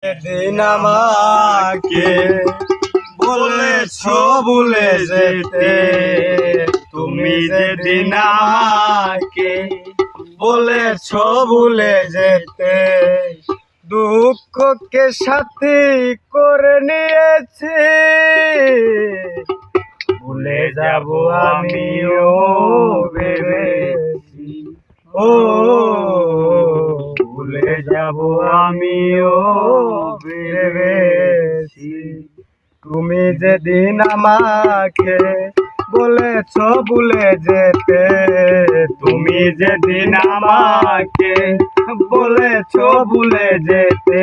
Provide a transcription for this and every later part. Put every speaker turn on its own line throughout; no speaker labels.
সেদিন আমাকে বলেছ ভুলে যেতে, তুমি যেদিন আমাকে বলেছ ভুলে যেতে, দুঃখকে সাথী করে নিয়েছি, ভুলে যাব আমিও ভেবেছি, ও ভুলে যাব আমিও ভেবেছি। তুমি যেদিন আমাকে বলেছ ভুলে যেতে, তুমি যেদিন আমাকে বলেছ ভুলে যেতে,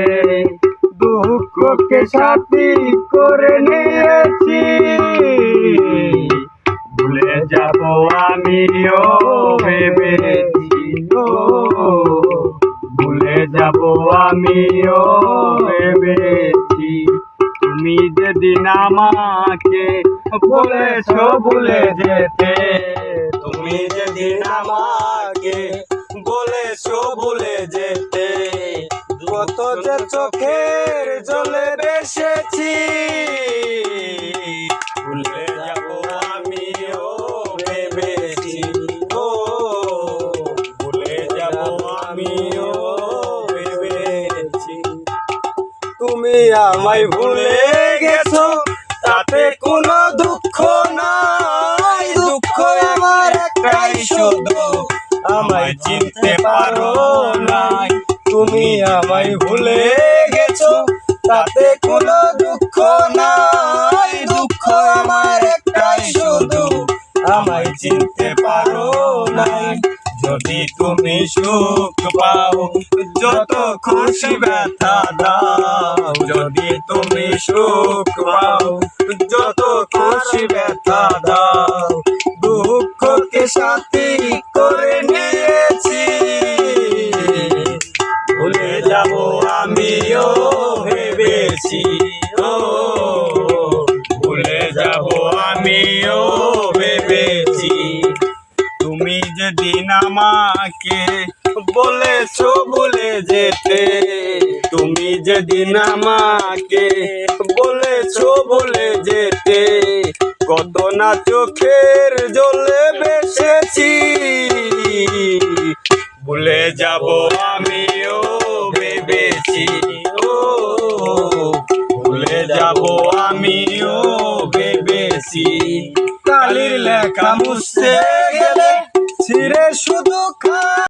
দুঃখকে সাথী করে নিয়েছি, ভুলে যাব আমিও ভেবেছি, ও ভুলে যাব আমিও ভেবেছি। তুমি যেদিন আমাকে বলেছ ভুলে যেতে, তুমি যেদিন আমাকে বলেছ ভুলে যেতে, কত যে চোখের জলে বেসেছি, ভুলে যাব আমিও ভেবেছি, ও ভুলে যাব আমিও ভেবেছি। তুমি আমায় ভুলে গেছো, তাতে কোনো দুঃখ নাই, দুঃখ আমার একটাই শুধু, আমায় চিনতে পারো নাই। তুমি আমায় ভুলে গেছো, তাতে কোনো দুঃখ নাই, দুঃখ আমার একটাই শুধু, আমায় চিনতে পারো নাই। যদি তুমি সুখ পাও, যত খুশি ব্যথা দাও, যদি তুমি সুখ পাও, যত খুশি ব্যথা দাও, দুঃখকে সাথী করে নিয়েছি, ভুলে যাব আমিও ভেবেছি, ও ভুলে যাব আমিও ভেবেছি। তুমি যেদিন আমাকে বলেছ ভুলে যেতে, তুমি যেদিন আমাকে বলেছ ভুলে যেতে, কত না চোখের জলে বেসেছি, ভুলে যাব আমিও ভেবেছি, ও ভুলে যাব আমিও ভেবেছি। কালির লেখা মুছতে গেলে ছিঁড়ে শুধু